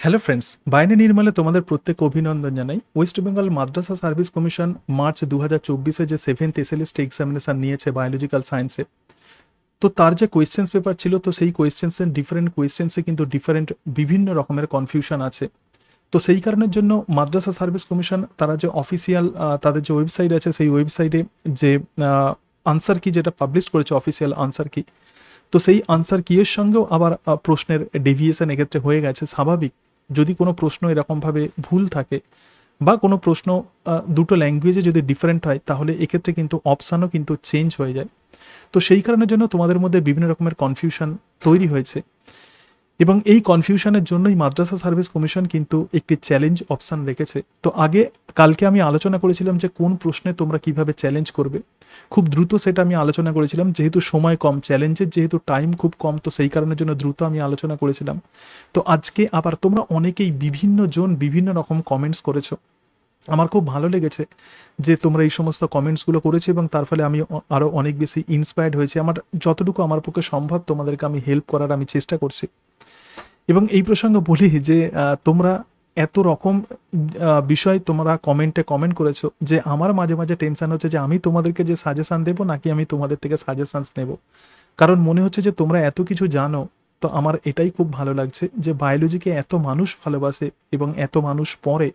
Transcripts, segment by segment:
Hello friends, বাইরে নির্মলে তোমাদের প্রত্যেক অভিনন্দন জানাই। ওয়েস্ট বেঙ্গল মাদ্রাসা সার্ভিস কমিশন মার্চ 2024-এ যে 7th এসএলএসটি এক্সামিনেশন নিয়েছে বায়োলজিক্যাল সায়েন্সে, তো তার যে কোয়েশ্চেন্স পেপার ছিল, তো সেই কোয়েশ্চেন্সের ডিফারেন্ট কোয়েশ্চেন্সে কিন্তু বিভিন্ন রকমের কনফিউশন আছে। তো সেই কারণের জন্য মাদ্রাসা সার্ভিস কমিশন তারা যে অফিসিয়াল তাদের যে ওয়েবসাইট আছে, সেই ওয়েবসাইটে যে আনসার কি যেটা পাবলিশ করেছে, অফিসিয়াল আনসার কি, তো সেই আনসার কি এর সঙ্গেও আবার প্রশ্নের ডেভিয়েশন এক্ষেত্রে হয়ে গেছে। স্বাভাবিক, যদি কোনো প্রশ্ন এরকমভাবে ভুল থাকে বা কোনো প্রশ্ন দুটো ল্যাঙ্গুয়েজে যদি ডিফারেন্ট হয়, তাহলে এক্ষেত্রে কিন্তু অপশানও কিন্তু চেঞ্জ হয়ে যায়। তো সেই কারণের জন্য তোমাদের মধ্যে বিভিন্ন রকমের কনফিউশন তৈরি হয়েছে, এবং এই কনফিউশনের জন্যই মাদ্রাসা সার্ভিস কমিশন কিন্তু একটি চ্যালেঞ্জ অপশান রেখেছে। তো কালকে আমি আলোচনা করেছিলাম যে কোন প্রশ্নে তোমরা কিভাবে চ্যালেঞ্জ করবে, খুব দ্রুত সেটা আমি আলোচনা করেছিলাম। যেহেতু সময় কম, চ্যালেঞ্জের যেহেতু টাইম খুব কম, তো সেই কারণের জন্য দ্রুত আমি আলোচনা করেছিলাম। তো আজকে আবার তোমরা অনেকেই বিভিন্ন রকম কমেন্টস করেছো। আমার খুব ভালো লেগেছে যে তোমরা এই সমস্ত কমেন্টসগুলো করেছো, এবং তার ফলে আমি আরও অনেক বেশি ইন্সপায়ার্ড হয়েছি। যতটুকু আমার পক্ষে সম্ভব তোমাদেরকে আমি হেল্প করার আমি চেষ্টা করছি। এবং এই প্রসঙ্গে বলি যে তোমরা এত রকম বিষয় তোমরা কমেন্ট করেছো যে আমার মাঝে মাঝে টেনশন হচ্ছে যে আমি তোমাদেরকে যে সাজেশান দেবো নাকি আমি তোমাদের থেকে সাজেশানস নেব। কারণ মনে হচ্ছে যে তোমরা এত কিছু জানো। তো আমার এটাই খুব ভালো লাগছে যে বায়োলজিকে এত মানুষ ভালোবাসে এবং এত মানুষ পড়ে।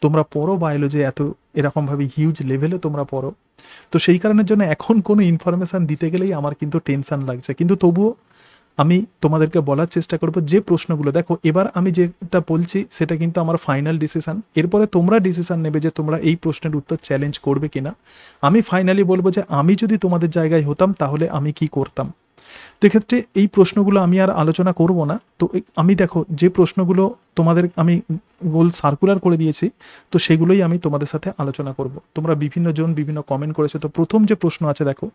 তোমরা পড়ো বায়োলজি, এরকমভাবে হিউজ লেভেলে তোমরা পড়ো। তো সেই কারণের জন্য এখন কোনো ইনফরমেশান দিতে গেলেই আমার কিন্তু টেনশন লাগছে, কিন্তু তবুও আমি তোমাদেরকে বলার চেষ্টা করব যে প্রশ্নগুলো, দেখো এবার আমি যেটা বলছি সেটা কিন্তু আমার ফাইনাল ডিসিশন। এরপরে তোমরা ডিসিশন নেবে যে তোমরা এই প্রশ্নের উত্তর চ্যালেঞ্জ করবে কিনা। আমি ফাইনালি বলবো যে আমি যদি তোমাদের জায়গায় হতাম তাহলে আমি কি করতাম। তো এক্ষেত্রে এই প্রশ্নগুলো আমি আর আলোচনা করব না। তো আমি দেখো যে প্রশ্নগুলো তোমাদের আমি গোল সার্কুলার করে দিয়েছি, তো সেগুলোই আমি তোমাদের সাথে আলোচনা করব। তোমরা বিভিন্ন কমেন্ট করেছো। তো প্রথম যে প্রশ্ন আছে, দেখো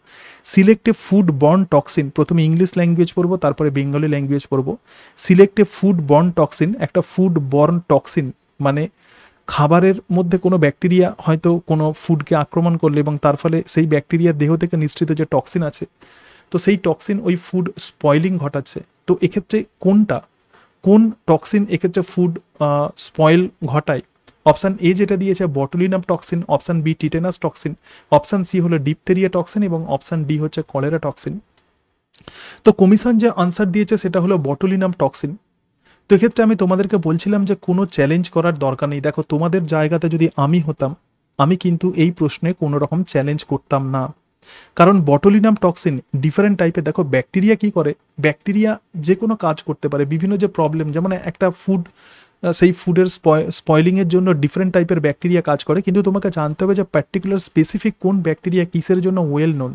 সিলেক্ট এ ফুড বর্ন টক্সিন। প্রথমে ইংলিশ ল্যাঙ্গুয়েজ পড়বো, তারপরে বেঙ্গলি ল্যাঙ্গুয়েজ পড়বো। সিলেক্ট এ ফুড বর্ন টক্সিন, একটা ফুড বর্ন টক্সিন মানে খাবারের মধ্যে কোনো ব্যাকটেরিয়া হয়তো কোনো ফুডকে আক্রমণ করলে এবং তার ফলে সেই ব্যাকটেরিয়ার দেহ থেকে নিঃসৃত যে টক্সিন আছে, তো সেই টক্সিন ওই ফুড স্পয়েলিং ঘটাচ্ছে। তো এক্ষেত্রে কোন টক্সিন এক্ষেত্রে ফুড স্পয়েল ঘটায়? অপশান এ যেটা দিয়েছে botulinum toxin, option B tetanus toxin, option C হলো ডিপথেরিয়া টক্সিন, এবং অপশান ডি হচ্ছে কলেরা টক্সিন। তো কমিশন যে আনসার দিয়েছে সেটা হলো বটুলিনাম টক্সিন। তো এক্ষেত্রে আমি তোমাদেরকে বলছিলাম যে কোনো চ্যালেঞ্জ করার দরকার নেই। দেখো তোমাদের জায়গাতে যদি আমি হতাম, আমি কিন্তু এই প্রশ্নে কোনো রকম চ্যালেঞ্জ করতাম না। কারণ বটুলিনাম টক্সিন ডিফারেন্ট টাইপের। দেখো ব্যাকটেরিয়া কি করে, ব্যাকটেরিয়া যে কোনো কাজ করতে পারে। বিভিন্ন যে প্রবলেম, যেমন একটা ফুড, সেই ফুডের স্পয়েলিংয়ের জন্য ডিফারেন্ট টাইপের ব্যাকটেরিয়া কাজ করে, কিন্তু তোমাকে জানতে হবে যে পার্টিকুলার স্পেসিফিক কোন ব্যাকটেরিয়া কিসের জন্য ওয়েল নোন,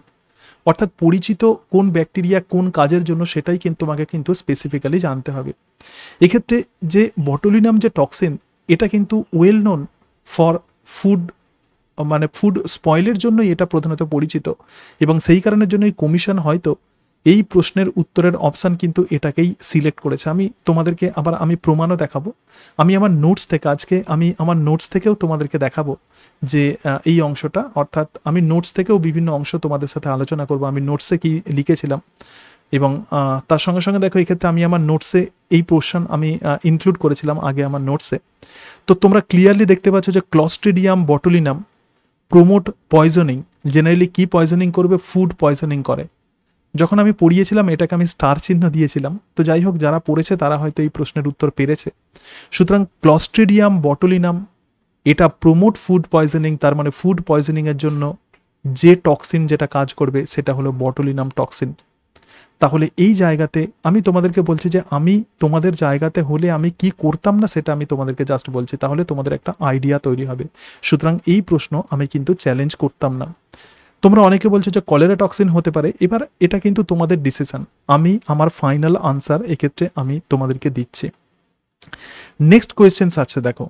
অর্থাৎ পরিচিত কোন ব্যাকটেরিয়া কোন কাজের জন্য, সেটাই কিন্তু তোমাকে কিন্তু স্পেসিফিক্যালি জানতে হবে। এক্ষেত্রে যে বটুলিনাম যে টক্সিন, এটা কিন্তু ওয়েল নোন ফর ফুড, মানে ফুড স্পয়েলের জন্যই এটা প্রধানত পরিচিত, এবং সেই কারণের জন্যই কমিশন হয়তো এই প্রশ্নের উত্তরের অপশান কিন্তু এটাকেই সিলেক্ট করেছে। আমি তোমাদেরকে আমি প্রমাণও দেখাবো। আমি আমার নোটস থেকে আমি আমার নোটস থেকেও তোমাদেরকে দেখাবো যে এই অংশটা, অর্থাৎ আমি নোটস থেকেও বিভিন্ন অংশ তোমাদের সাথে আলোচনা করব আমি নোটসে কি লিখেছিলাম। এবং তার সঙ্গে সঙ্গে দেখো এক্ষেত্রে আমি আমার নোটসে এই পোর্শন আমি ইনক্লুড করেছিলাম আগে আমার নোটসে। তো তোমরা ক্লিয়ারলি দেখতে পাচ্ছ যে Clostridium botulinum promote poisoning. Generally কি পয়জনিং করবে? ফুড পয়জনিং করে। যখন আমি পড়িয়েছিলাম এটাকে আমি স্টার চিহ্ন দিয়েছিলাম। তো যাই হোক, যারা পড়েছে তারা হয়তো এই প্রশ্নের উত্তর পেরেছে। সুতরাং ক্লস্ট্রিডিয়াম বটুলিনাম এটা প্রমোট ফুড পয়জনিং, তার মানে ফুড পয়জনিংয়ের জন্য যে টক্সিন যেটা কাজ করবে সেটা হলো বটুলিনাম টক্সিন। তাহলে এই জায়গাতে আমি তোমাদেরকে বলছি যে আমি তোমাদের জায়গাতে হলে আমি কি করতাম না, সেটা আমি তোমাদেরকে জাস্ট বলছি, তাহলে তোমাদের একটা আইডিয়া তৈরি হবে। সুতরাং এই প্রশ্ন আমি কিন্তু চ্যালেঞ্জ করতাম না। তোমরা অনেকে বলছো যে কলেরা টক্সিন হতে পারে। এবার এটা কিন্তু তোমাদের ডিসিশন, আমি আমার ফাইনাল আনসার এক্ষেত্রে আমি তোমাদেরকে দিচ্ছি। নেক্সট কোয়েশ্চেন্স আছে, দেখো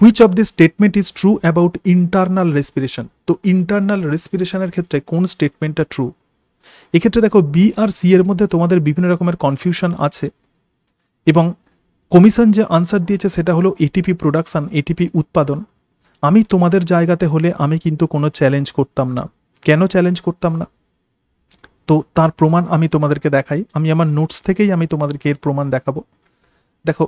which of this statement is true about internal respiration. তো ইন্টারনাল রেসপিরেশনের ক্ষেত্রে কোন স্টেটমেন্টটা ট্রু? এক্ষেত্রে দেখো বি আর সি এর মধ্যে তোমাদের বিভিন্ন রকমের কনফিউশন আছে, এবং কমিশন যে আনসার দিয়েছে সেটা হলো এটিপি প্রোডাকশন, এটিপি উৎপাদন। আমি তোমাদের জায়গাতে হলে আমি কিন্তু কোনো চ্যালেঞ্জ করতাম না। কেন চ্যালেঞ্জ করতাম না? তো তার প্রমাণ আমি তোমাদেরকে দেখাই। আমি আমার নোটস থেকেই আমি তোমাদেরকে এর প্রমাণ দেখাবো। দেখো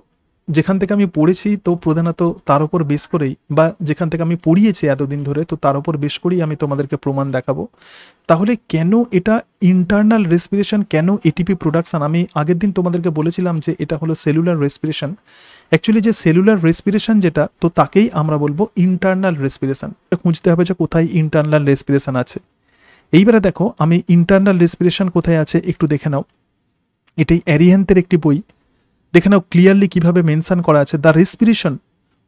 যেখান থেকে আমি পড়েছি তো প্রধানত তার উপর বেস করেই, বা যেখান থেকে আমি পড়িয়েছি এতদিন ধরে, তো তার উপর বেস করেই আমি তোমাদেরকে প্রমাণ দেখাবো। তাহলে কেন এটা ইন্টারনাল রেসপিরেশন, কেন এটিপি প্রোডাকশন? আমি আগের দিন তোমাদেরকে বলেছিলাম যে এটা হলো সেলুলার রেসপিরেশন। অ্যাকচুয়ালি যে সেলুলার রেসপিরেশন যেটা, তো তাকেই আমরা বলবো ইন্টারনাল রেসপিরেশন। খুঁজতে হবে যে কোথায় ইন্টারনাল রেসপিরেশন আছে। এইবারে দেখো আমি ইন্টারনাল রেসপিরেশন কোথায় আছে একটু দেখে নাও। এটাই অ্যারিহ্যান্তের একটি বই, দেখে নাও ক্লিয়ারলি কিভাবে মেনশন করা আছে। The respiration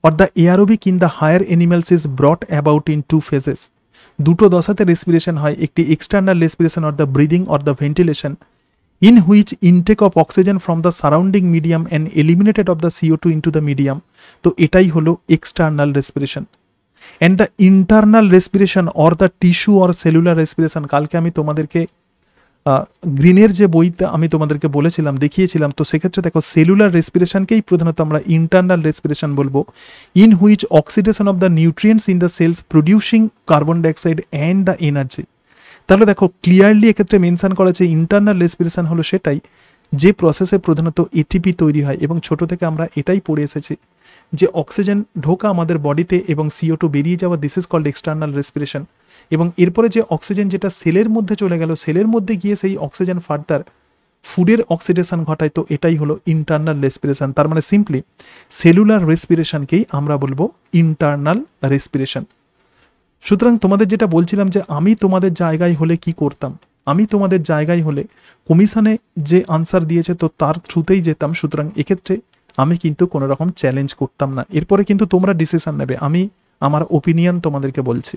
or the aerobic in the higher animals is brought about in two phases. দুটো দশাতে রেসপিরেশন হয়, একটি external respiration or the breathing or the ventilation in which intake of oxygen from the surrounding medium and eliminated of the CO2 into the medium, তো এটাই হলো external respiration. And the internal respiration or the tissue or cellular respiration, কালকে আমি তোমাদেরকে গ্রিনের যে বইতে আমি তোমাদেরকে বলেছিলাম, দেখিয়েছিলাম, তো সেক্ষেত্রে দেখো সেলুলার রেসপিরেশনকেই প্রধানত আমরা ইন্টারনাল রেসপিরেশন বলবো। In which oxidation of the nutrients in the cells producing carbon dioxide and the energy. তাহলে দেখো ক্লিয়ারলি এক্ষেত্রে মেনশন করা আছে ইন্টারনাল রেসপিরেশন হলো সেটাই যে প্রসেসে প্রধানত এটিপি তৈরি হয়, এবং ছোট থেকে আমরা এটাই পড়ে এসেছি যে অক্সিজেন ঢোকা আমাদের বডিতে এবং CO2 বেরিয়ে যাওয়া, this is called external respiration. এবং এরপরে যে অক্সিজেন যেটা সেলের মধ্যে চলে গেল, সেলের মধ্যে গিয়ে সেই অক্সিজেন ফার্দার ফুডের অক্সিডেশন ঘটায়, তো এটাই হলো ইন্টারনাল রেসপিরেশন। তার মানে সিম্পলি সেলুলার রেসপিরেশনকেই আমরা বলবো ইন্টারনাল রেসপিরেশন। সুতরাং তোমাদের যেটা বলছিলাম যে আমি তোমাদের জায়গায় হলে কি করতাম, আমি তোমাদের জায়গায় হলে কমিশনে যে আনসার দিয়েছে তো তার থ্রুতেই যেতাম। সুতরাং এক্ষেত্রে আমি কিন্তু কোনো রকম চ্যালেঞ্জ করতাম না। এরপরে কিন্তু তোমরা ডিসিশন নেবে, আমি আমার ওপিনিয়ন তোমাদেরকে বলছি।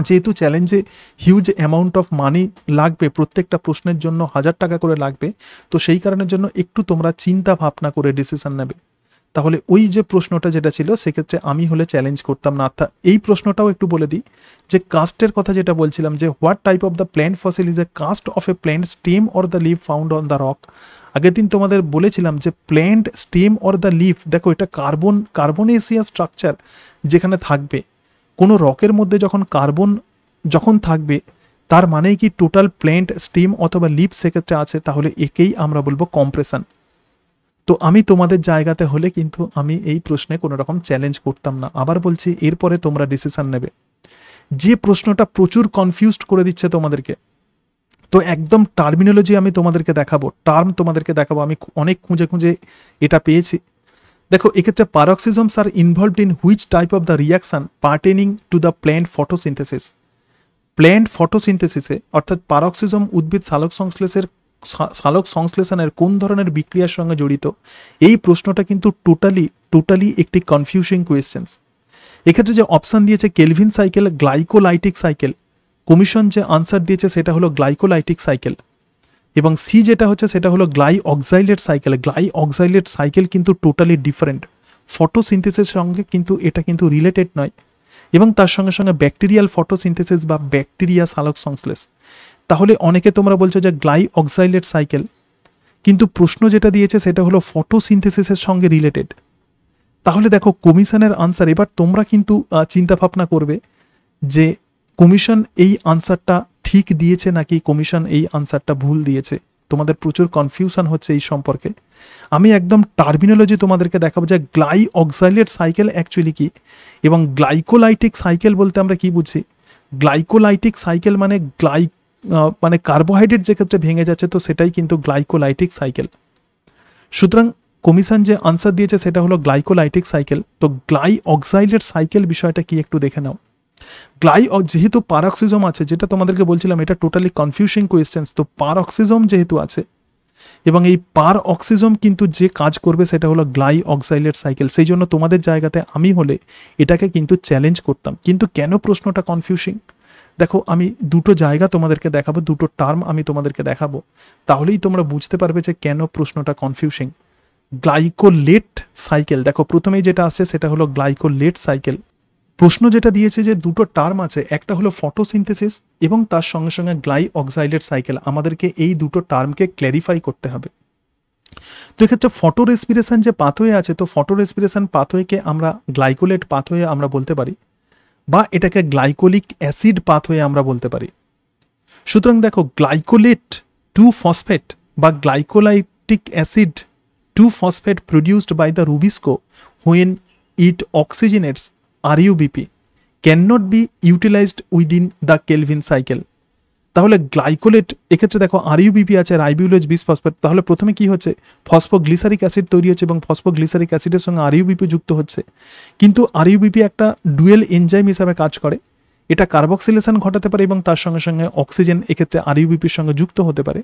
যেহেতু চ্যালেঞ্জে হিউজ অ্যামাউন্ট অফ মানি লাগবে, প্রত্যেকটা প্রশ্নের জন্য 1000 টাকা করে লাগবে, তো সেই কারণের জন্য একটু তোমরা চিন্তা ভাবনা করে ডিসিশন নেবে। তাহলে ওই যে প্রশ্নটা যেটা ছিল সেক্ষেত্রে আমি হলে চ্যালেঞ্জ করতাম না। অর্থাৎ এই প্রশ্নটাও একটু বলে দিই যে কাস্টের কথা যেটা বলছিলাম, যে what type of the plant fossil is a cast of a plant stem or the leaf found on the rock. আগের দিন তোমাদের বলেছিলাম যে plant stem or the leaf, দেখো এটা কার্বনেসিয়াস স্ট্রাকচার যেখানে থাকবে কোনো রকের মধ্যে, যখন কার্বন যখন থাকবে তার মানে কি টোটাল প্ল্যান্ট স্টেম অথবা লিভ সেক্ষেত্রে আছে, তাহলে একেই আমরা বলবো কম্প্রেশন। তো আমি তোমাদের জায়গাতে হলে কিন্তু আমি এই প্রশ্নে কোনো রকম চ্যালেঞ্জ করতাম না। আবার বলছি, এরপরে তোমরা ডিসিশন নেবে। যে প্রশ্নটা প্রচুর কনফিউজড করে দিচ্ছে তোমাদেরকে, তো একদম টার্মিনোলজি আমি তোমাদেরকে দেখাবো, টার্ম তোমাদেরকে দেখাবো, আমি অনেক খুঁজে খুঁজে এটা পেয়েছি। দেখো এক্ষেত্রে paroxysms আর involved in which type of the reaction pertaining to the plant photosynthesis. Plant ফটোসিনথেসিসে অর্থাৎ paroxysm উদ্ভিদ সালোক সংশ্লেষণের কোন ধরনের বিক্রিয়ার সঙ্গে জড়িত, এই প্রশ্নটা কিন্তু টোটালি একটি কনফিউজিং কোয়েশ্চেন্স। এক্ষেত্রে যে অপশান দিয়েছে কেলভিন সাইকেল, গ্লাইকোলাইটিক সাইকেল, কমিশন যে আনসার দিয়েছে সেটা হলো গ্লাইকোলাইটিক সাইকেল, এবং সি যেটা হচ্ছে সেটা হলো গ্লাইঅক্সাইলেট সাইকেল। গ্লাইঅক্সাইলেট সাইকেল কিন্তু টোটালি ডিফারেন্ট, ফটোসিনথেসিসের সঙ্গে কিন্তু এটা কিন্তু রিলেটেড নয়, এবং তার সঙ্গে সঙ্গে ব্যাকটেরিয়াল ফটোসিনথেসিস বা ব্যাকটেরিয়া সালোক সংশ্লেষ। তাহলে অনেকে তোমরা বলছো যে গ্লাইঅক্সাইলেট সাইকেল, কিন্তু প্রশ্ন যেটা দিয়েছে সেটা হলো ফটোসিনথেসিসের সঙ্গে রিলেটেড। তাহলে দেখো কমিশনের আনসার, এবার তোমরা কিন্তু চিন্তা ভাবনা করবে যে কমিশন এই আনসারটা ঠিক দিয়েছে নাকি কমিশন এই আনসারটা ভুল দিয়েছে। তোমাদের প্রচুর কনফিউশন হচ্ছে এই সম্পর্কে। আমি একদম টার্মিনোলজি তোমাদেরকে দেখাবো যে গ্লাইঅক্সাইলেট সাইকেল অ্যাকচুয়ালি কি, এবং গ্লাইকোলাইটিক সাইকেল বলতে আমরা কি বুঝি। গ্লাইকোলাইটিক সাইকেল মানে মানে কার্বোহাইড্রেট যে ক্ষেত্রে ভেঙে যাচ্ছে, তো সেটাই কিন্তু গ্লাইকোলাইটিক সাইকেল। সুতরাং কমিশন যে আনসার দিয়েছে সেটা হলো গ্লাইকোলাইটিক সাইকেল। তো গ্লাইঅক্সাইলেট সাইকেল বিষয়টা কি একটু দেখে নাও। যেহেতু paroxysm আছে, যেটা তোমাদেরকে বলছিলাম এটা টোটালি কনফিউজিং কোয়েশ্চেন্স, তো paroxysm যেহেতু আছে এবং এই paroxysm কিন্তু যে কাজ করবে সেটা হলো গ্লাইঅক্সাইলেট সাইকেল, সেই জন্য তোমাদের জায়গাতে আমি হলে এটাকে কিন্তু চ্যালেঞ্জ করতাম। কিন্তু কেন প্রশ্নটা কনফিউজিং, দেখো আমি দুটো জায়গা তোমাদেরকে দেখাবো, দুটো টার্ম আমি তোমাদেরকে দেখাবো, তাহলেই তোমরা বুঝতে পারবে যে কেন প্রশ্নটা কনফিউজিং। গ্লাইকোলেট সাইকেল, দেখো প্রথমেই যেটা আসছে সেটা হলো গ্লাইকোলেট সাইকেল। প্রশ্ন যেটা দিয়েছে যে দুটো টার্ম আছে, একটা হলো ফটোসিনথেসিস এবং তার সঙ্গে সঙ্গে গ্লাইঅক্সাইলেট সাইকেল, আমাদেরকে এই দুটো টার্মকে ক্ল্যারিফাই করতে হবে। তো এক্ষেত্রে ফটো রেসপিরেশন যে পাথওয়ে আছে, তো ফটো রেসপিরেশন পাথওয়েকে আমরা গ্লাইকোলেট পাথওয়ে আমরা বলতে পারি, বা এটাকে গ্লাইকোলিক অ্যাসিড পাথওয়ে আমরা বলতে পারি। সুতরাং দেখো গ্লাইকোলেট টু ফসফেট বা গ্লাইকোলাইটিক acid 2-phosphate produced by the Rubisco when it oxygenates RUBP cannot be utilized within the Kelvin cycle. তাহলে গ্লাইকোলেট এক্ষেত্রে দেখো আরইউবিপি আছে রাইবিউলোজ বিসফসফেট, তাহলে প্রথমে কি হচ্ছে ফসফোগ্লিসারিক অ্যাসিড তৈরি হচ্ছে এবং ফসফোগ্লিসারিক অ্যাসিডের সঙ্গে আরইউবিপি যুক্ত হচ্ছে, কিন্তু আরইউবিপি একটা ডুয়েল এনজাইম হিসাবে কাজ করে, এটা কার্বক্সিলেশন ঘটাতে পারে এবং তার সঙ্গে সঙ্গে অক্সিজেন এক্ষেত্রে আরইউবিপির সঙ্গে যুক্ত হতে পারে।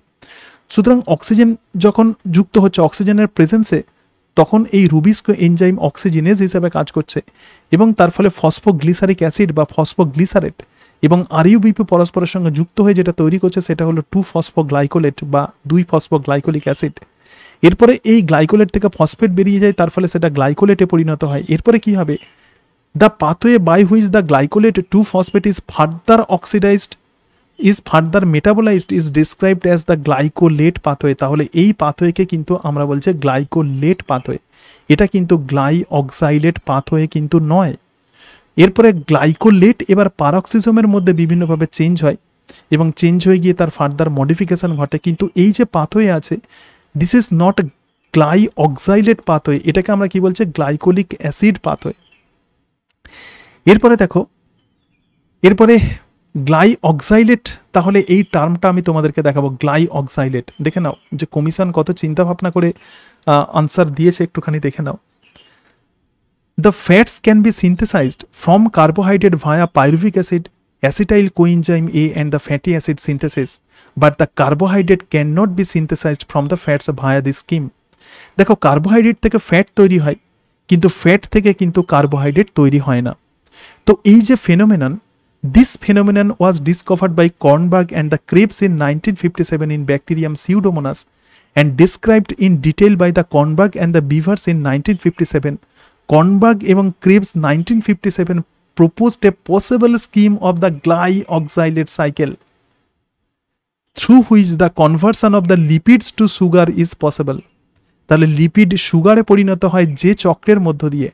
সুতরাং অক্সিজেন যখন যুক্ত হচ্ছে অক্সিজেনের প্রেজেন্সে, তখন এই রুবিস্কো এনজাইম অক্সিজেনেজ হিসাবে কাজ করছে এবং তার ফলে ফসফোগ্লিসারিক অ্যাসিড বা ফসফোগ্লিসারেট এবং আরইউবিপি পরস্পরের সঙ্গে যুক্ত হয়ে যেটা তৈরি করছে সেটা হলো 2-ফসফোগ্লাইকোলেট বা 2-ফসফোগ্লাইকোলিক অ্যাসিড। এরপরে এই গ্লাইকোলেট থেকে ফসফেট বেরিয়ে যায়, তার ফলে সেটা গ্লাইকোলেটে পরিণত হয়। এরপরে কি হবে, the pathway by which the glycolate two phosphate is further oxidized is further metabolized is described as the glycolate pathway. তাহলে এই পাথওয়েকে কিন্তু আমরা বলছি গ্লাইকোলেট পাথওয়ে, এটা কিন্তু গ্লাইঅক্সাইলেট পাথওয়ে কিন্তু নয়। এরপরে গ্লাইকোলেট এবার পারক্সিজমের মধ্যে বিভিন্নভাবে চেঞ্জ হয় এবং চেঞ্জ হয়ে গিয়ে তার ফার্দার মডিফিকেশন ঘটে, কিন্তু এই যে পাথওয়ে আছে দিস ইজ নট গ্লাইঅক্সাইলেট পাথওয়ে, এটাকে আমরা কি বলছি গ্লাইকোলিক অ্যাসিড পাথওয়ে। এরপরে দেখো, এরপরে গ্লাইঅক্সাইলেট, তাহলে এই টার্মটা আমি তোমাদেরকে দেখাবো গ্লাইঅক্সাইলেট। দেখে নাও যে কমিশন কত চিন্তা ভাবনা করে আনসার দিয়েছে, একটুখানি দেখে নাও। The fats can be synthesized from carbohydrate via pyruvic acid, acetyl coenzyme A and the fatty acid synthesis, but the carbohydrate cannot be synthesized from the fats via this scheme. দেখো carbohydrate থেকে fat তৈরি হয়, কিন্তু fat থেকে কিন্তু carbohydrate তৈরি হয় না। তো এই যে phenomenon, this phenomenon was discovered by Kornberg and the Krebs in 1957 in Bacterium Pseudomonas and described in detail by the Kornberg and the Beavers in 1957. Kornberg এবং Krebs 1957 proposed a possible scheme of the glyoxylate cycle through which the conversion of the lipids to sugar is possible. তাহলে lipid সুগারে পরিণত হয় যে চক্রের মধ্য দিয়ে,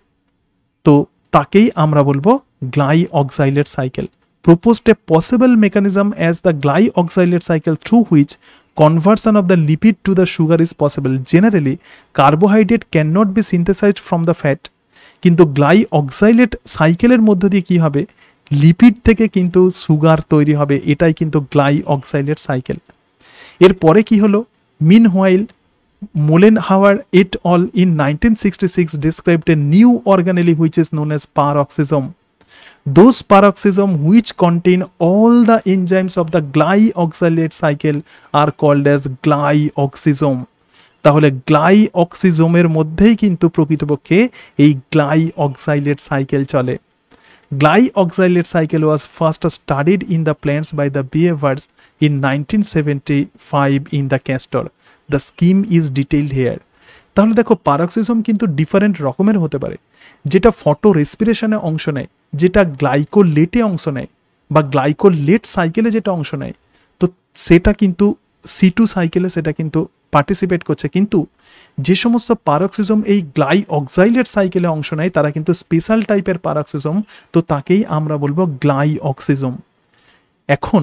তো তাকেই আমরা বলবো গ্লাইঅক্সাইলেট cycle. Proposed a possible mechanism as the glyoxylate cycle through which conversion of the lipid to the sugar is possible. Generally, carbohydrate cannot be synthesized from the fat, কিন্তু গ্লাইঅক্সাইলেট সাইকেলের মধ্য দিয়ে কি হবে, লিপিড থেকে কিন্তু সুগার তৈরি হবে, এটাই কিন্তু গ্লাইঅক্সাইলেট সাইকেল। এরপরে কি হলো, meanwhile Mollenhauer et al. In 1966 described a new organelle which is known as paroxysome. Those paroxysm which contain all the enzymes of the glyoxylate cycle are called as glyoxysome. তাহলে গ্লাইঅক্সিজোমের মধ্যেই কিন্তু প্রকৃতপক্ষে এই গ্লাইঅক্সাইলেট সাইকেল চলে। Glyoxylate cycle was first studied in the plants by the Beevers in 1975 in the castor. The scheme is detailed here. তাহলে দেখো peroxisome কিন্তু different রকমের হতে পারে, যেটা ফটো রেসপিরেশনে অংশ নেয়, যেটা গ্লাইকোলেটে অংশ নেয় বা গ্লাইকোলেট সাইকেলে যেটা অংশ নেয়, তো সেটা কিন্তু C2 সাইকেলে সেটা কিন্তু পার্টিসিপেট করছে। কিন্তু যে সমস্ত পারক্সিজম এই গ্লাইঅক্সাইলেট সাইকেলে অংশ নেয় তারা কিন্তু স্পেশাল টাইপের পারক্সিজম, তো তাকেই আমরা বলবো গ্লাইঅক্সিজম। এখন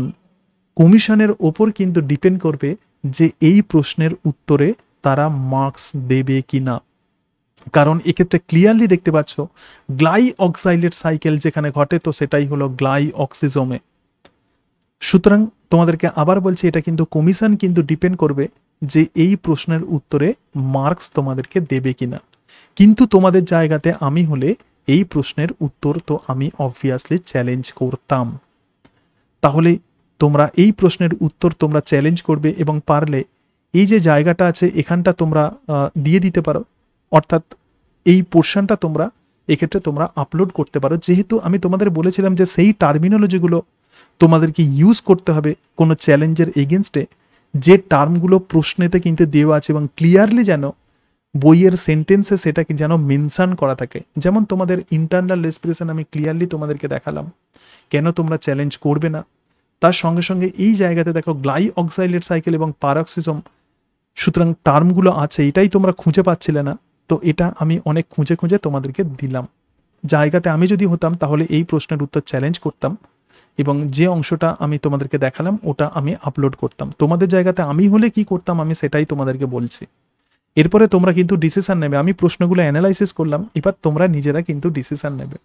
কমিশনের ওপর কিন্তু ডিপেন্ড করবে যে এই প্রশ্নের উত্তরে তারা মার্কস দেবে কি না, কারণ এক্ষেত্রে ক্লিয়ারলি দেখতে পাচ্ছ গ্লাইঅক্সাইলেট সাইকেল যেখানে ঘটে তো সেটাই হলো গ্লাইঅক্সিজমে। সুতরাং তোমাদেরকে আবার বলছি, এটা কিন্তু কমিশন কিন্তু ডিপেন্ড করবে যে এই প্রশ্নের উত্তরে মার্কস তোমাদেরকে দেবে কিনা। কিন্তু তোমাদের জায়গাতে আমি হলে এই প্রশ্নের উত্তর তো আমি অবভিয়াসলি চ্যালেঞ্জ করতাম। তাহলে তোমরা এই প্রশ্নের উত্তর তোমরা চ্যালেঞ্জ করবে এবং পারলে এই যে জায়গাটা আছে এখানটা তোমরা দিয়ে দিতে পারো, অর্থাৎ এই পোর্শনটা তোমরা এক্ষেত্রে তোমরা আপলোড করতে পারো। যেহেতু আমি তোমাদের বলেছিলাম যে সেই টার্মিনোলজিগুলো তোমাদেরকে ইউজ করতে হবে কোনো চ্যালেঞ্জের এগেনস্টে, যে টার্মগুলো প্রশ্নেতে কিন্তু দেওয়া আছে এবং ক্লিয়ারলি যেন বইয়ের সেন্টেন্সে সেটাকে যেন মেনশন করা থাকে। যেমন তোমাদের ইন্টারনাল রেসপিরেশন আমি ক্লিয়ারলি তোমাদেরকে দেখালাম, কেন তোমরা চ্যালেঞ্জ করবে না। তার সঙ্গে সঙ্গে এই জায়গাতে দেখো গ্লাইঅক্সাইলেট সাইকেল এবং পারক্সিজম, সুতরাং টার্মগুলো আছে, এটাই তোমরা খুঁজে পাচ্ছিলে না, তো এটা আমি অনেক খুঁজে খুঁজে তোমাদেরকে দিলাম। জায়গাতে আমি যদি হতাম তাহলে এই প্রশ্নের উত্তর চ্যালেঞ্জ করতাম এবং যে অংশটা আমি তোমাদেরকে দেখালাম ওটা আমি আপলোড করতাম। তোমাদের জায়গাতে আমি হলে কি করতাম আমি সেটাই তোমাদেরকে বলছি। এরপরে তোমরা কিন্তু ডিসিশন নেবে। আমি প্রশ্নগুলো অ্যানালাইসিস করলাম, এবার তোমরা নিজেরা কিন্তু ডিসিশন নেবে।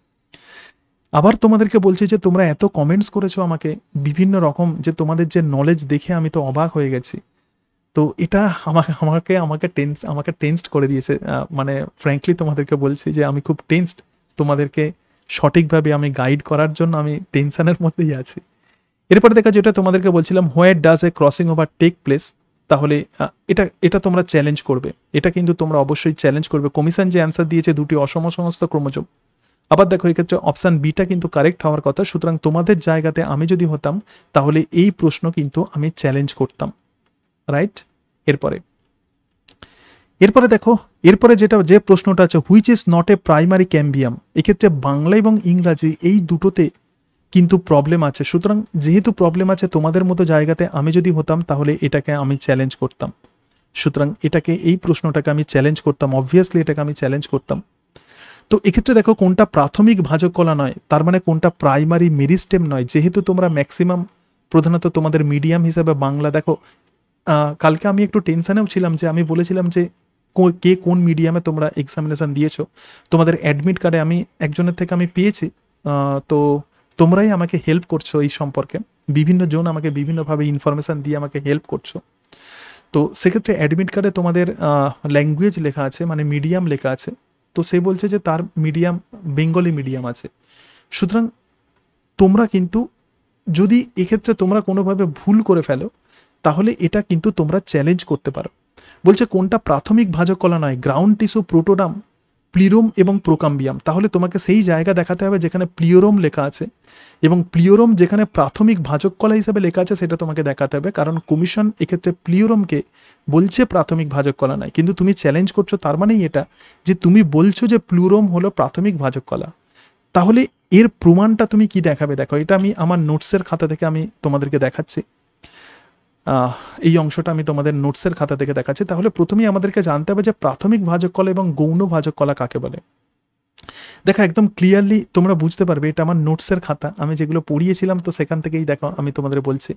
আবার তোমাদেরকে বলছি যে তোমরা এত কমেন্টস করেছো আমাকে বিভিন্ন রকম, যে তোমাদের যে নলেজ দেখে আমি তো অবাক হয়ে গেছি। তো এটা আমাকে টেন্সড করে দিয়েছে। মানে ফ্র্যাঙ্কলি তোমাদেরকে বলছি যে আমি খুব টেন্সড। তোমাদেরকে সঠিকভাবে আমি গাইড করার জন্য আমি টেনশনের মধ্যেই আছি। এরপরে দেখা, যেটা তোমাদেরকে বলছিলাম, where does a crossing over take place, তাহলে এটা এটা তোমরা চ্যালেঞ্জ করবে। এটা কিন্তু তোমরা অবশ্যই চ্যালেঞ্জ করবে। কমিশন যে অ্যান্সার দিয়েছে দুটি অসমসমস্ত ক্রোমোজোম, আবার দেখো এক্ষেত্রে অপশান বিটা কিন্তু কারেক্ট হওয়ার কথা। সুতরাং তোমাদের জায়গাতে আমি যদি হতাম তাহলে এই প্রশ্ন কিন্তু আমি চ্যালেঞ্জ করতাম, রাইট। এরপরে দেখো, এরপরে যে প্রশ্নটা আছে, which is not a primary ক্যাম্বিয়াম, এক্ষেত্রে বাংলা এবং ইংরাজি এই দুটোতে কিন্তু প্রবলেম আছে। সুতরাং যেহেতু প্রবলেম আছে, তোমাদের মতো জায়গাতে আমি যদি হতাম তাহলে এটাকে আমি চ্যালেঞ্জ করতাম। সুতরাং এই প্রশ্নটাকে আমি চ্যালেঞ্জ করতাম, অবভিয়াসলি এটাকে আমি চ্যালেঞ্জ করতাম। তো এক্ষেত্রে দেখো কোনটা প্রাথমিক ভাজক কলা নয়, তার মানে কোনটা প্রাইমারি মেরিস্টেম নয়। যেহেতু তোমরা ম্যাক্সিমাম প্রধানত তোমাদের মিডিয়াম হিসাবে বাংলা, দেখো কালকে আমি একটু টেনশনেও ছিলাম, যে আমি বলেছিলাম যে কে কোন মিডিয়ামে তোমরা এক্সামিনেশন দিয়েছো। তোমাদের অ্যাডমিট কার্ডে আমি একজনের থেকে আমি পেয়েছি, তো তোমরাই আমাকে হেল্প করছো এই সম্পর্কে। বিভিন্ন জন আমাকে বিভিন্নভাবে ইনফরমেশান দিয়ে আমাকে হেল্প করছো। তো সেক্ষেত্রে অ্যাডমিট কার্ডে তোমাদের ল্যাঙ্গুয়েজ লেখা আছে, মানে মিডিয়াম লেখা আছে। তো সে বলছে যে তার মিডিয়াম বেঙ্গলি মিডিয়াম আছে। সুতরাং তোমরা কিন্তু যদি এক্ষেত্রে তোমরা কোনোভাবে ভুল করে ফেলো তাহলে এটা কিন্তু তোমরা চ্যালেঞ্জ করতে পারো। বলছে কোনটা প্রাথমিক ভাজক কলা নয়, গ্রাউন্ড টিস্যু, প্রোটোডাম, প্লিরোম এবং প্রোকাম্বিয়াম। তাহলে তোমাকে সেই জায়গা দেখাতে হবে যেখানে প্লিওরোম লেখা আছে, এবং প্লিওরোম যেখানে প্রাথমিক ভাজক কলা হিসেবে লেখা আছে সেটা তোমাকে দেখাতে হবে। কারণ কমিশন এক্ষেত্রে প্লিওরোমকে বলছে প্রাথমিক ভাজক কলা নয়, কিন্তু তুমি চ্যালেঞ্জ করছো, তার মানেই এটা যে তুমি বলছো যে প্লিওরোম হলো প্রাথমিক ভাজক কলা। তাহলে এর প্রমাণটা তুমি কি দেখাবে? দেখো, এটা আমি আমার নোটসের খাতা থেকে আমি তোমাদেরকে দেখাচ্ছি। এই অংশটা আমি তোমাদের নোটসের খাতা থেকে দেখাচ্ছি। তাহলে প্রথমেই আমাদেরকে জানতে হবে যে প্রাথমিক ভাজক কলা এবং গৌণ ভাজক কলা কাকে বলে। দেখো একদম ক্লিয়ারলি তোমরা বুঝতে পারবে, এটা আমার নোটসের খাতা, আমি যেগুলো পড়িয়েছিলাম তো সেখান থেকেই দেখো আমি তোমাদের বলছি।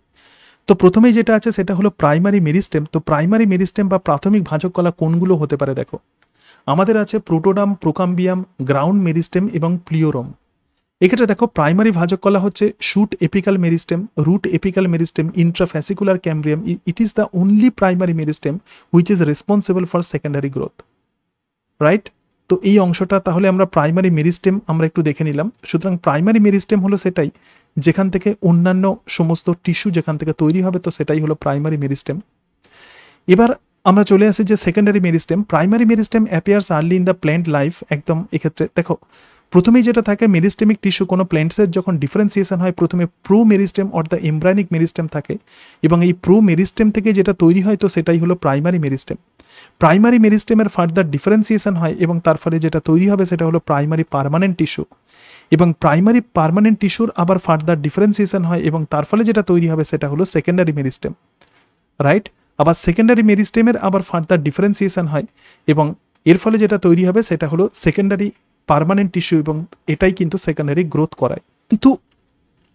তো প্রথমেই যেটা আছে সেটা হলো প্রাইমারি মেরিস্টেম। তো প্রাইমারি মেরিস্টেম বা প্রাথমিক ভাজক কলা কোনগুলো হতে পারে? দেখো আমাদের আছে প্রোটোডাম, প্রোকাম্বিয়াম, গ্রাউন্ড মেরিস্টেম এবং প্লিওরোম। এক্ষেত্রে দেখো প্রাইমারি ভাজক কলা হচ্ছে shoot apical meristem, root apical meristem, intrafascicular cambium. It is the only primary meristem which is responsible for secondary growth, right. তো এই অংশটা তাহলে আমরা প্রাইমারি মেরিস্টেম আমরা একটু দেখে নিলাম। সুতরাং প্রাইমারি মেরিস্টেম হলো সেটাই যেখান থেকে অন্যান্য সমস্ত টিস্যু যেখান থেকে তৈরি হবে, তো সেটাই হলো প্রাইমারি মেরিস্টেম। এবার আমরা চলে আসি যে secondary meristem. Primary meristem appears early in the plant life. একদম এক্ষেত্রে দেখো প্রথমেই যেটা থাকে, মেরিস্টেমিক টিস্যু কোনো প্ল্যান্টসের যখন ডিফারেন্সিয়েশন হয়, প্রথমে pro meristem or the embryonic meristem থাকে, এবং এই প্রো মেরিস্টেম থেকে যেটা তৈরি হয় তো সেটাই হলো প্রাইমারি মেরিস্টেম। প্রাইমারি মেরিস্টেমের ফার্দার ডিফারেন্সিয়েশন হয় এবং তার ফলে যেটা তৈরি হবে সেটা হলো প্রাইমারি পার্মানেন্ট টিস্যু, এবং প্রাইমারি পার্মানেন্ট টিস্যুর আবার ফার্দার ডিফারেন্সিয়েশন হয় এবং তার ফলে যেটা তৈরি হবে সেটা হলো সেকেন্ডারি মেরিস্টেম, রাইট। আবার সেকেন্ডারি মেরিস্টেমের আবার ফার্দার ডিফারেন্সিয়েশন হয় এবং এর ফলে যেটা তৈরি হবে সেটা হলো সেকেন্ডারি পার্মানেন্ট টিস্যু, এবং এটাই কিন্তু সেকেন্ডারি গ্রোথ করায়। কিন্তু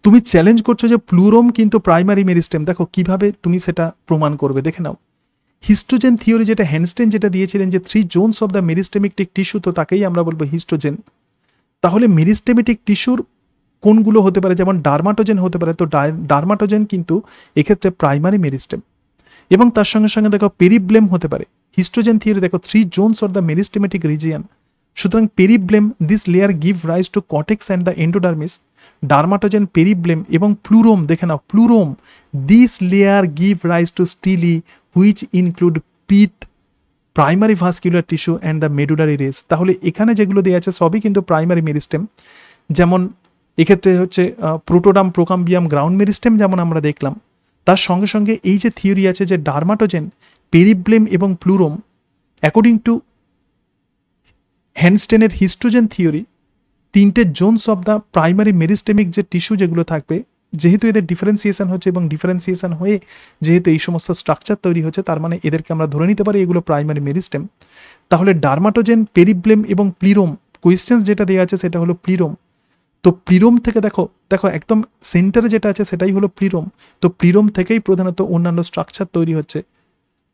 তুমি চ্যালেঞ্জ করছো যে প্লুরোম কিন্তু প্রাইমারি মেরিস্টেম। দেখো কিভাবে তুমি সেটা প্রমাণ করবে, দেখে নাও। হিস্টোজেন থিওরি যেটা হ্যানস্টেন যেটা দিয়েছিলেন যে 3 জোনস অফ দ্য মেরিস্টেমিক টিস্যু, তো তাকেই আমরা বলবো হিস্টোজেন। তাহলে মেরিস্টেমেটিক টিস্যুর কোনগুলো হতে পারে? যেমন ডার্মাটোজেন হতে পারে। তো ডার্মাটোজেন কিন্তু এক্ষেত্রে প্রাইমারি মেরিস্টেম। এবং তার সঙ্গে সঙ্গে দেখো পেরিব্লেম হতে পারে। হিস্টোজেন থিওরি দেখো 3 zones of the meristematic region. সুতরাং periblem, this layer give rise to cortex and the endodermis. Dermatogen, periblem এবং প্লুরোম, দেখে নাও plerome, this layer give rise to stele which include pith, primary vascular tissue and the medullary rays. তাহলে এখানে যেগুলো দেওয়া আছে সবই কিন্তু প্রাইমারি মেরিস্টেম। যেমন এক্ষেত্রে হচ্ছে প্রোটোডাম, প্রোকাম্বিয়াম, গ্রাউন্ড মেরিস্টেম যেমন আমরা দেখলাম। তার সঙ্গে সঙ্গে এই যে থিওরি আছে যে ডার্মাটোজেন, পেরিব্লেম এবং প্লুরোম, অ্যাকর্ডিং টু হ্যানস্টেনের হিস্টোজেন থিওরি, 3টে জোনস অফ দ্য প্রাইমারি মেরিস্টেমিক যে টিস্যু যেগুলো থাকবে, যেহেতু এদের ডিফারেন্সিয়েশন হচ্ছে এবং ডিফারেন্সিয়েশন হয়ে যেহেতু এই সমস্ত স্ট্রাকচার তৈরি হচ্ছে, তার মানে এদেরকে আমরা ধরে নিতে পারি এগুলো প্রাইমারি মেরিস্টেম। তাহলে ডার্মাটোজেন, পেরিব্লেম এবং প্লিরোম, কোয়েশ্চেন্স যেটা দেওয়া আছে সেটা হলো প্লিরোম। তো প্লিরোম থেকে দেখো একদম সেন্টারে যেটা আছে সেটাই হলো প্লিরোম। তো প্লিরোম থেকেই প্রধানত অন্যান্য স্ট্রাকচার তৈরি হচ্ছে।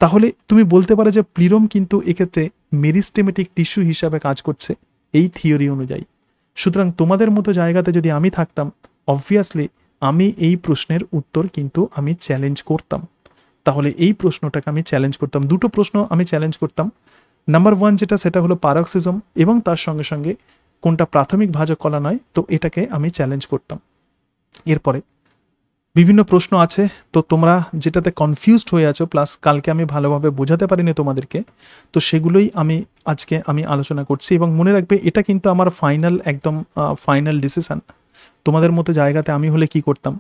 তাহলে তুমি বলতে পারো যে প্লিরোম কিন্তু এক্ষেত্রে মেরিস্টেমেটিক টিস্যু হিসাবে কাজ করছে এই থিওরি অনুযায়ী। সুতরাং তোমাদের মতো জায়গাতে যদি আমি থাকতাম, অবভিয়াসলি আমি এই প্রশ্নের উত্তর কিন্তু আমি চ্যালেঞ্জ করতাম। তাহলে এই প্রশ্নটাকে আমি চ্যালেঞ্জ করতাম, দুটো প্রশ্ন আমি চ্যালেঞ্জ করতাম। নাম্বার 1 যেটা, সেটা হলো পারক্সিজম, এবং তার সঙ্গে সঙ্গে কোনটা প্রাথমিক ভাজক কলা নয়, তো এটাকে আমি চ্যালেঞ্জ করতাম। এরপরে বিভিন্ন প্রশ্ন আছে, তো তোমরা যেটাতে কনফিউজড হয়ে আছো, প্লাস কালকে আমি ভালোভাবে বোঝাতে পারিনি তোমাদেরকে, তো সেগুলোই আজকে আমি আলোচনা করছি। এবং মনে রাখবে এটা কিন্তু আমার ফাইনাল, একদম ফাইনাল ডিসিশন। তোমাদের মতো জায়গাতে আমি হলে কি করতাম,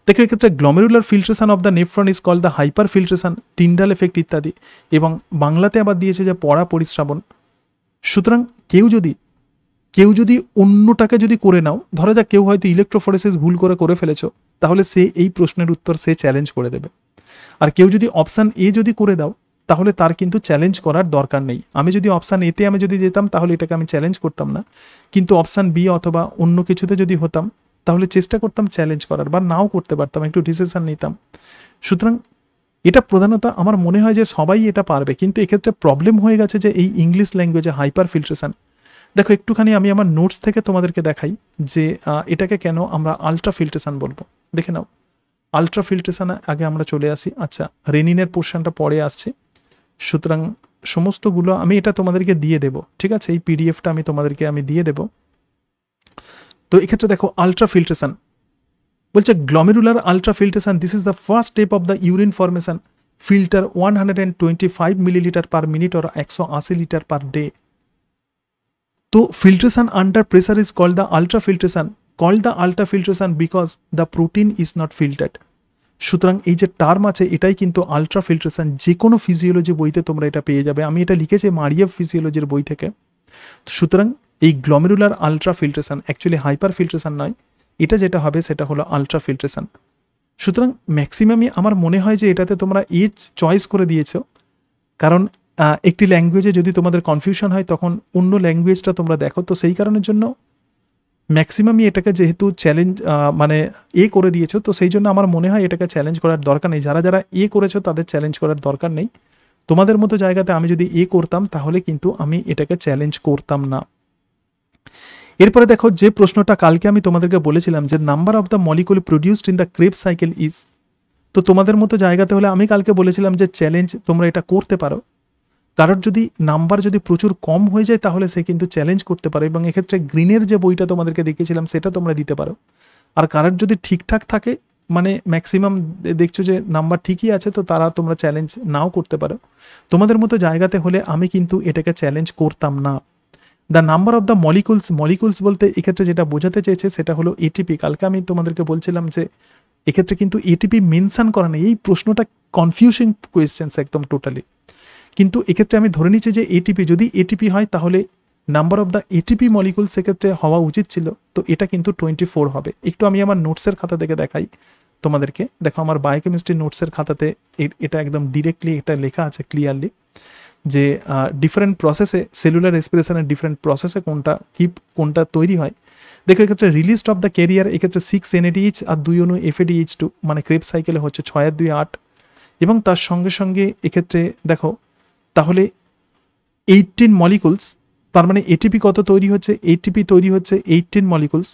দেখো এক্ষেত্রে glomerular filtration of the nephron is called the hyper filtration, Tyndall effect ইত্যাদি, এবং বাংলাতে আবার দিয়েছে যে পড়া পরিশ্রাবণ। সুতরাং কেউ যদি অন্যটাকে যদি করে নাও, ধরা যাক কেউ হয়তো ইলেকট্রোফোরেসিস ভুল করে ফেলেছো, তাহলে সে এই প্রশ্নের উত্তর সে চ্যালেঞ্জ করে দেবে। আর কেউ যদি অপশান এ যদি করে দাও, তাহলে তার কিন্তু চ্যালেঞ্জ করার দরকার নেই। আমি যদি অপশান এতে আমি যদি যেতাম, তাহলে এটাকে আমি চ্যালেঞ্জ করতাম না, কিন্তু অপশান বি অথবা অন্য কিছুতে যদি হতাম, তাহলে চেষ্টা করতাম চ্যালেঞ্জ করার, বা নাও করতে পারতাম, একটু ডিসিশন নিতাম। সুতরাং এটা প্রধানত আমার মনে হয় যে সবাই এটা পারবে, কিন্তু এক্ষেত্রে প্রবলেম হয়ে গেছে যে এই ইংলিশ ল্যাঙ্গুয়েজে হাইপার ফিল্ট্রেশন। দেখো একটুখানি আমি আমার নোটস থেকে তোমাদেরকে দেখাই যে এটাকে কেন আমরা আলট্রা ফিল্ট্রেশন বলবো। দেখে নাও, আলট্রা ফিল্ট্রেশনে আগে আমরা চলে আসি। আচ্ছা, রেনিনের পোর্শনটা পরে আসছে, সুতরাং সমস্তগুলো আমি এটা তোমাদেরকে দিয়ে দেব, ঠিক আছে? এই পিডিএফটা আমি তোমাদেরকে দিয়ে দেব। তো এক্ষেত্রে দেখো আলট্রা ফিল্ট্রেশন বলছে glomerular ultra filtration, this is the first step of the urine formation, filter 125 millilitre per minute और 180 লিটার পার ডে। तो filtration under pressure is called the ultra filtration because the protein is not filtered। সুতরাং এই যে term আছে এটাই কিন্তু ultra filtration. যে কোনো ফিজিওলজি বইতে তোমরা এটা পেয়ে যাবে, আমি এটা লিখেছি মারিয়া ফিজিওলজির বই থেকে। সুতরাং এই glomerular ultra filtration actually hyper filtration নয়, এটা যেটা হবে সেটা হলো আলট্রা ফিল্ট্রেশন। সুতরাং ম্যাক্সিমামই আমার মনে হয় যে এটাতে তোমরা চয়েস করে দিয়েছো, কারণ একটি ল্যাঙ্গুয়েজে যদি তোমাদের কনফিউশন হয় তখন অন্য ল্যাঙ্গুয়েজটা তোমরা দেখো, তো সেই কারণের জন্য ম্যাক্সিমামই এটাকে যেহেতু চ্যালেঞ্জ মানে করে দিয়েছো, তো সেই জন্য আমার মনে হয় এটাকে চ্যালেঞ্জ করার দরকার নেই। যারা করেছো তাদের চ্যালেঞ্জ করার দরকার নেই। তোমাদের মতো জায়গাতে আমি যদি করতাম, তাহলে কিন্তু আমি এটাকে চ্যালেঞ্জ করতাম না। এরপরে দেখো যে প্রশ্নটা কালকে আমি তোমাদেরকে বলেছিলাম যে number of the molecule produced in the Krebs cycle is, তো তোমাদের মতো জায়গাতে হলে আমি কালকে বলেছিলাম যে চ্যালেঞ্জ তোমরা এটা করতে পারো। কারোর যদি নাম্বার যদি প্রচুর কম হয়ে যায়, তাহলে সে কিন্তু চ্যালেঞ্জ করতে পারে, এবং এক্ষেত্রে গ্রিনের যে বইটা তোমাদেরকে দেখিয়েছিলাম সেটা তোমরা দিতে পারো। আর কারোর যদি ঠিকঠাক থাকে, মানে ম্যাক্সিমাম দেখছো যে নাম্বার ঠিকই আছে, তো তারা তোমরা চ্যালেঞ্জ নাও করতে পারো। তোমাদের মতো জায়গাতে হলে আমি কিন্তু এটাকে চ্যালেঞ্জ করতাম না। The number of the molecules বলতে এক্ষেত্রে যেটা বোঝাতে চেয়েছে সেটা হলো এটিপি। কালকে আমি তোমাদেরকে বলছিলাম যে এক্ষেত্রে কিন্তু এটিপি মেনশন করা নেই। এই প্রশ্নটা কনফিউজিং কোয়েশ্চেন্স একদম টোটালি, কিন্তু এক্ষেত্রে আমি ধরে নিচ্ছি যে এটিপি, যদি এটিপি হয় তাহলে number of the ATP molecule সেক্ষেত্রে হওয়া উচিত ছিল, তো এটা কিন্তু 24 হবে। একটু আমি আমার নোটসের খাতা থেকে দেখাই তোমাদেরকে। দেখো আমার বায়োকেমিস্ট্রি নোটসের খাতাতে এটা একদম ডিরেক্টলি এটা লেখা আছে ক্লিয়ারলি যে ডিফারেন্ট প্রসেসে সেলুলার রেসপিরেশনের ডিফারেন্ট প্রসেসে কোনটা তৈরি হয়। দেখো এক্ষেত্রে রিলিজ অফ দ্য ক্যারিয়ার, এক্ষেত্রে 6 NADH আর 2 অণু FADH2, মানে ক্রেব সাইকেলে হচ্ছে 6 আর 2 8, এবং তার সঙ্গে সঙ্গে এক্ষেত্রে দেখো তাহলে 18 মলিকুলস, তার মানে এটিপি কত তৈরি হচ্ছে, এটিপি তৈরি হচ্ছে 18 মলিকুলস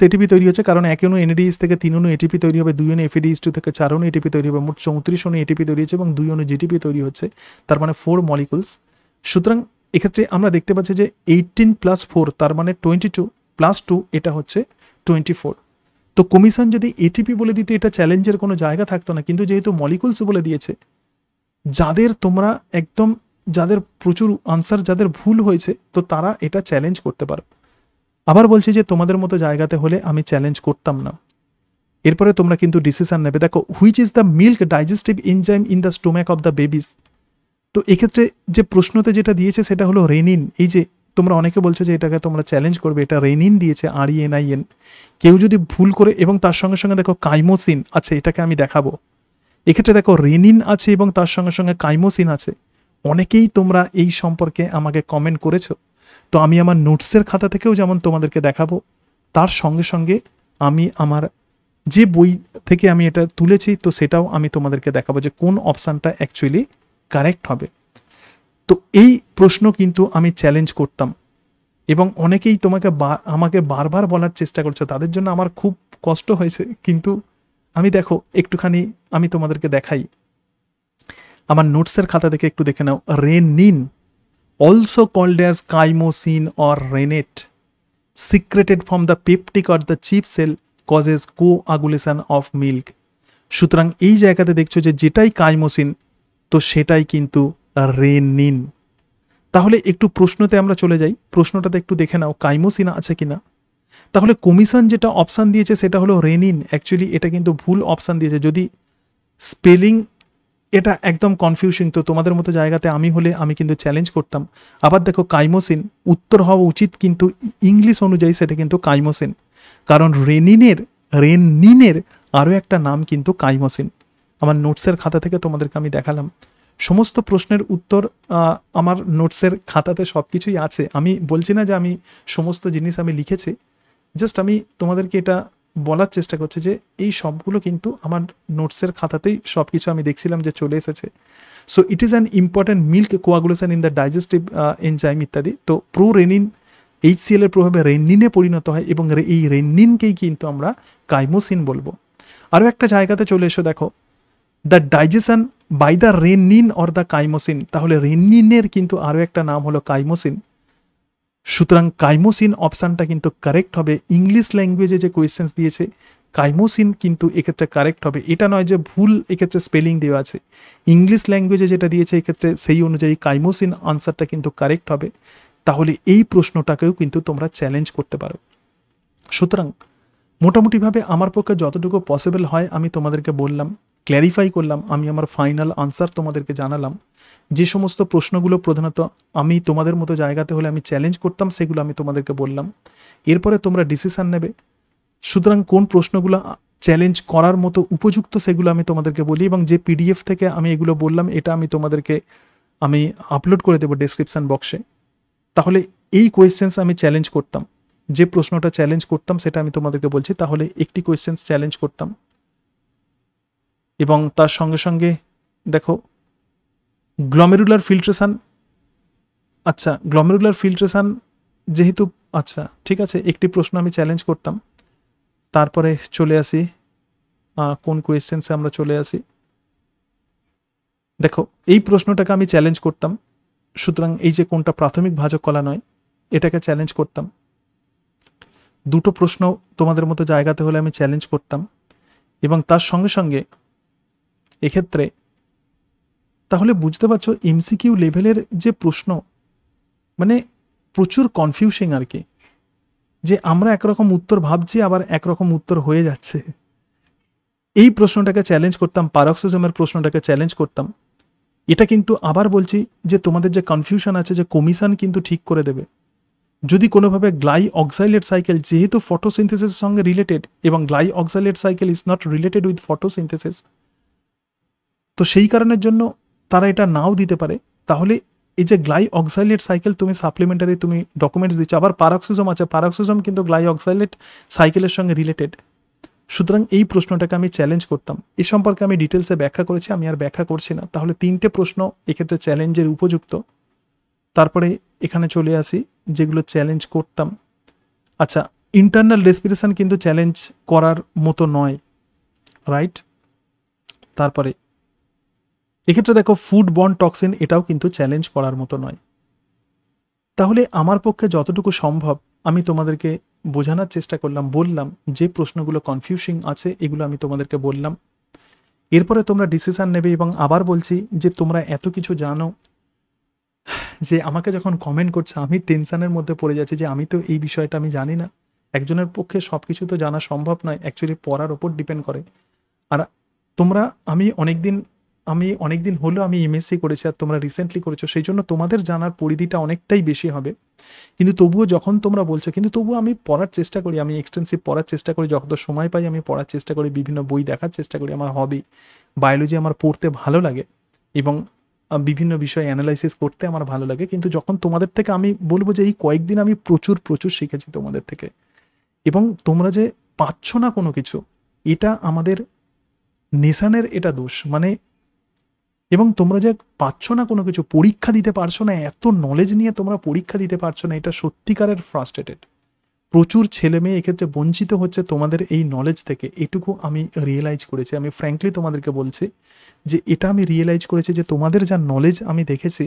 এটিপি তৈরি হচ্ছে, কারণ 1 অণু NADH থেকে 3 অণু এটিপি তৈরি হবে, 2 অণু FADH2 থেকে 4 অণু এটিপি তৈরি হবে, মোট 34 অণু এটিপি তৈরি হচ্ছে, এবং 2 অণু জিটিপি তৈরি হচ্ছে, তার মানে 4 মলিকুলস। সুতরাং এক্ষেত্রে আমরা দেখতে পাচ্ছি যে 18 + 4 তার মানে 22 + 2 এটা হচ্ছে 24। তো কমিশন যদি এটিপি বলে দিতে এটা চ্যালেঞ্জের কোনো জায়গা থাকতো না, কিন্তু যেহেতু মলিকুলস বলে দিয়েছে, যাদের প্রচুর আনসার যাদের ভুল হয়েছে, তো তারা এটা চ্যালেঞ্জ করতে পারো। আবার বলছি যে তোমাদের মতো জায়গাতে হলে আমি চ্যালেঞ্জ করতাম না। এরপরে তোমরা কিন্তু ডিসিশন নেবে। দেখো which is the milk digestive enzyme in the stomach of the babies, তো এক্ষেত্রে যে প্রশ্নতে যেটা দিয়েছে সেটা হলো রেনিন। এই যে তোমরা অনেকে বলছো যে এটাকে তোমরা চ্যালেঞ্জ করবে, এটা রেনিন দিয়েছে, RENIN। কেউ যদি ভুল করে, এবং তার সঙ্গে সঙ্গে দেখো কাইমোসিন আছে, এটাকে আমি দেখাবো। এক্ষেত্রে দেখো রেনিন আছে এবং তার সঙ্গে সঙ্গে কাইমোসিন আছে। অনেকেই তোমরা এই সম্পর্কে আমাকে কমেন্ট করেছো, তো আমি আমার নোটসের খাতা থেকেও যেমন তোমাদেরকে দেখাবো, তার সঙ্গে সঙ্গে আমি আমার যে বই থেকে আমি এটা তুলেছি তো সেটাও আমি তোমাদেরকে দেখাবো যে কোন অপশানটা অ্যাকচুয়ালি কারেক্ট হবে। তো এই প্রশ্ন কিন্তু আমি চ্যালেঞ্জ করতাম এবং অনেকেই আমাকে বারবার বলার চেষ্টা করছে, তাদের জন্য আমার খুব কষ্ট হয়েছে। কিন্তু আমি দেখো একটুখানি আমি তোমাদেরকে দেখাই, আমার নোটসের খাতা থেকে একটু দেখে নাও। Rennin, also called as chymosin or rennet, secreted from the peptic or the chief cell, causes coagulation of milk. সুতরাং এই জায়গাতে দেখছো যে যেটাই কাইমোসিন তো সেটাই কিন্তু রেনিন। তাহলে একটু প্রশ্নতে আমরা চলে যাই, প্রশ্নটাতে একটু দেখে নাও কাইমোসিন আছে কিনা। তাহলে কমিশন যেটা অপশান দিয়েছে সেটা হলো রেনিন, অ্যাকচুয়ালি এটা কিন্তু ভুল অপশান দিয়েছে। যদি স্পেলিং এটা একদম কনফিউশন, তো তোমাদের মতো জায়গাতে আমি হলে আমি কিন্তু চ্যালেঞ্জ করতাম। আবার দেখো কাইমোসিন উত্তর হওয়া উচিত, কিন্তু ইংলিশ অনুযায়ী সেটা কিন্তু কাইমোসিন, কারণ রেনিনের আরও একটা নাম কিন্তু কাইমোসিন। আমার নোটসের খাতা থেকে তোমাদেরকে আমি দেখালাম সমস্ত প্রশ্নের উত্তর। আমার নোটসের খাতাতে সব কিছুই আছে, আমি বলছি না যে আমি সমস্ত জিনিস আমি লিখেছি, জাস্ট আমি তোমাদেরকে এটা বলার চেষ্টা করছি যে এই সবগুলো কিন্তু আমার নোটসের খাতাতেই সব কিছু আমি দেখছিলাম যে চলে এসেছে। So it is an important milk coagulation in the digestive enzyme ইত্যাদি। তো রেনিন HCl এর প্রভাবে রেনিনে পরিণত হয় এবং এই রেনিনকেই কিন্তু আমরা কাইমোসিন বলবো। আরও একটা জায়গাতে চলে এসো, দেখো the digestion by the rennin or the chymosin, তাহলে রেনিনের কিন্তু আরও একটা নাম হলো কাইমোসিন। সুতরাং কাইমোসিন অপশানটা কিন্তু কারেক্ট হবে। ইংলিশ ল্যাঙ্গুয়েজে যে কোয়েশ্চেন্স দিয়েছে কাইমোসিন কিন্তু এক্ষেত্রে কারেক্ট হবে, এটা নয় যে ভুল এক্ষেত্রে স্পেলিং দেওয়া আছে। ইংলিশ ল্যাঙ্গুয়েজে যেটা দিয়েছে এক্ষেত্রে সেই অনুযায়ী কাইমোসিন আনসারটা কিন্তু কারেক্ট হবে। তাহলে এই প্রশ্নটাকেও কিন্তু তোমরা চ্যালেঞ্জ করতে পারো। সুতরাং মোটামুটিভাবে আমার পক্ষে যতটুকু পসিবল হয় আমি তোমাদেরকে বললাম, ক্ল্যারিফাই করলাম, আমি আমার ফাইনাল আনসার তোমাদেরকে জানালাম। যে সমস্ত প্রশ্নগুলো প্রধানত আমি তোমাদের মতো জায়গাতে হলে আমি চ্যালেঞ্জ করতাম সেগুলো আমি তোমাদেরকে বললাম। এরপরে তোমরা ডিসিশান নেবে। সুতরাং কোন প্রশ্নগুলো চ্যালেঞ্জ করার মতো উপযুক্ত সেগুলো আমি তোমাদেরকে বলি, এবং যে PDF থেকে আমি এগুলো বললাম এটা আমি তোমাদেরকে আপলোড করে দেবো ডেসক্রিপশান বক্সে। তাহলে এই কোয়েশ্চেন্স আমি চ্যালেঞ্জ করতাম, যে প্রশ্নটা চ্যালেঞ্জ করতাম সেটা আমি তোমাদেরকে বলছি। তাহলে একটি কোয়েশ্চেন্স চ্যালেঞ্জ করতাম এবং তার সঙ্গে সঙ্গে দেখো গ্লোমেরুলার ফিল্ট্রেশন, আচ্ছা গ্লোমেরুলার ফিল্ট্রেশন যেহেতু, আচ্ছা ঠিক আছে, একটি প্রশ্ন আমি চ্যালেঞ্জ করতাম। তারপরে চলে আসি কোন কোয়েশ্চেন্সে আমরা চলে আসি, দেখো এই প্রশ্নটাকে আমি চ্যালেঞ্জ করতাম। সুতরাং এই যে কোনটা প্রাথমিক ভাজক কলা নয় এটাকে চ্যালেঞ্জ করতাম। দুটো প্রশ্ন তোমাদের মতো জায়গাতে হলে আমি চ্যালেঞ্জ করতাম এবং তার সঙ্গে সঙ্গে এক্ষেত্রে তাহলে বুঝতে পারছো MCQ লেভেলের যে প্রশ্ন মানে প্রচুর কনফিউশিং আর কি, যে আমরা একরকম উত্তর ভাবছি আবার একরকম উত্তর হয়ে যাচ্ছে। এই প্রশ্নটাকে চ্যালেঞ্জ করতাম, পারক্সিজমের প্রশ্নটাকে চ্যালেঞ্জ করতাম। এটা কিন্তু আবার বলছি যে তোমাদের যে কনফিউশন আছে যে কমিশন কিন্তু ঠিক করে দেবে। যদি কোনোভাবে গ্লাইঅক্সাইলেট সাইকেল যেহেতু ফটোসিনথেসিসের সঙ্গে রিলেটেড এবং glyoxylate cycle is not related with photosynthesis, তো সেই কারণের জন্য তারা এটা নাও দিতে পারে। তাহলে এই যে গ্লাইঅক্সাইলেট সাইকেল তুমি সাপ্লিমেন্টারি তুমি ডকুমেন্টস দিচ্ছ, আবার পারক্সিজম আছে, পারক্সিজম কিন্তু গ্লাইঅক্সাইলেট সাইকেলের সঙ্গে রিলেটেড। সুতরাং এই প্রশ্নটাকে আমি চ্যালেঞ্জ করতাম। এ সম্পর্কে আমি ডিটেলসে ব্যাখ্যা করেছি, আমি আর ব্যাখ্যা করছি না। তাহলে তিনটে প্রশ্ন এক্ষেত্রে চ্যালেঞ্জের উপযুক্ত। তারপরে এখানে চলে আসি যেগুলো চ্যালেঞ্জ করতাম। আচ্ছা ইন্টারনাল রেসপিরেশন কিন্তু চ্যালেঞ্জ করার মতো নয়, রাইট? তারপরে এক্ষেত্রে দেখো ফুড বর্ন টক্সিন, এটাও কিন্তু চ্যালেঞ্জ করার মতো নয়। তাহলে আমার পক্ষে যতটুকু সম্ভব আমি তোমাদেরকে বোঝানোর চেষ্টা করলাম, বললাম যে প্রশ্নগুলো কনফিউজিং আছে এগুলো আমি তোমাদেরকে বললাম। এরপরে তোমরা ডিসিশন নেবে এবং আবার বলছি যে তোমরা এত কিছু জানো যে আমাকে যখন কমেন্ট করছে আমি টেনশনের মধ্যে পড়ে যাচ্ছি যে আমি তো এই বিষয়টা আমি জানি না। একজনের পক্ষে সব কিছু তো জানা সম্ভব নয়, অ্যাকচুয়ালি পড়ার ওপর ডিপেন্ড করে। আর তোমরা আমি অনেকদিন হলো আমি MSc করেছি আর তোমরা রিসেন্টলি করেছো, সেই জন্য তোমাদের জানার পরিধিটা অনেকটাই বেশি হবে। কিন্তু তবুও যখন তোমরা বলছো, কিন্তু তবুও আমি পড়ার চেষ্টা করি, আমি এক্সটেন্সিভ পড়ার চেষ্টা করি, যত সময় পাই আমি পড়ার চেষ্টা করি, বিভিন্ন বই দেখার চেষ্টা করি। আমার হবি বায়োলজি, আমার পড়তে ভালো লাগে এবং বিভিন্ন বিষয় অ্যানালাইসিস করতে আমার ভালো লাগে। কিন্তু যখন তোমাদের থেকে আমি বলবো যে এই কয়েকদিন আমি প্রচুর শিখেছি তোমাদের থেকে, এবং তোমরা যে পাচ্ছ না কোনো কিছু, এটা আমাদের নেশানের এটা দোষ, মানে এবং তোমরা যে পাচ্ছ না কোনো কিছু, পরীক্ষা দিতে পারছো না, এত নলেজ নিয়ে তোমরা পরীক্ষা দিতে পারছো না, এটা সত্যিকারের ফ্রাস্ট্রেটেড। প্রচুর ছেলে মেয়ে এক্ষেত্রে বঞ্চিত হচ্ছে তোমাদের এই নলেজ থেকে, এটুকু আমি রিয়েলাইজ করেছি। আমি ফ্র্যাঙ্কলি তোমাদেরকে বলছি যে এটা আমি রিয়েলাইজ করেছি যে তোমাদের যা নলেজ আমি দেখেছি,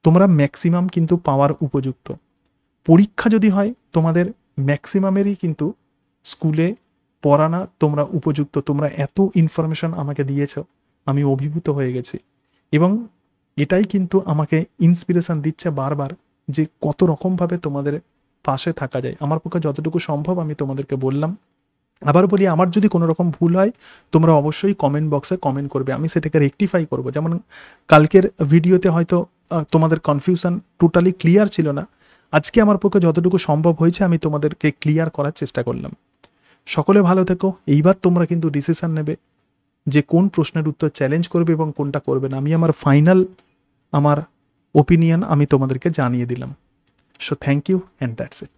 তোমরা ম্যাক্সিমাম কিন্তু পাওয়ার উপযুক্ত। পরীক্ষা যদি হয় তোমাদের ম্যাক্সিমামেরই কিন্তু স্কুলে পড়ানা তোমরা উপযুক্ত। তোমরা এত ইনফরমেশন আমাকে দিয়েছ, আমি অভিভূত হয়ে গেছি, এবং এটাই কিন্তু আমাকে ইন্সপিরেশন দিচ্ছে বারবার যে কত রকমভাবে তোমাদের পাশে থাকা যায়। আমার পক্ষে যতটুকু সম্ভব আমি তোমাদেরকে বললাম। আবার বলি, আমার যদি কোনো রকম ভুল হয় তোমরা অবশ্যই কমেন্ট বক্সে কমেন্ট করবে, আমি সেটাকে রেকটিফাই করব। যেমন কালকের ভিডিওতে হয়তো তোমাদের কনফিউশন টোটালি ক্লিয়ার ছিল না, আজকে আমার পক্ষে যতটুকু সম্ভব হয়েছে আমি তোমাদেরকে ক্লিয়ার করার চেষ্টা করলাম। সকলে ভালো থেকো। এইবার তোমরা কিন্তু ডিসিশন নেবে যে কোন প্রশ্নের উত্তর চ্যালেঞ্জ করবে এবং কোনটা করবে না। আমি আমার ফাইনাল আমার ওপিনিয়ন আমি তোমাদেরকে জানিয়ে দিলাম। So thank you and that's it.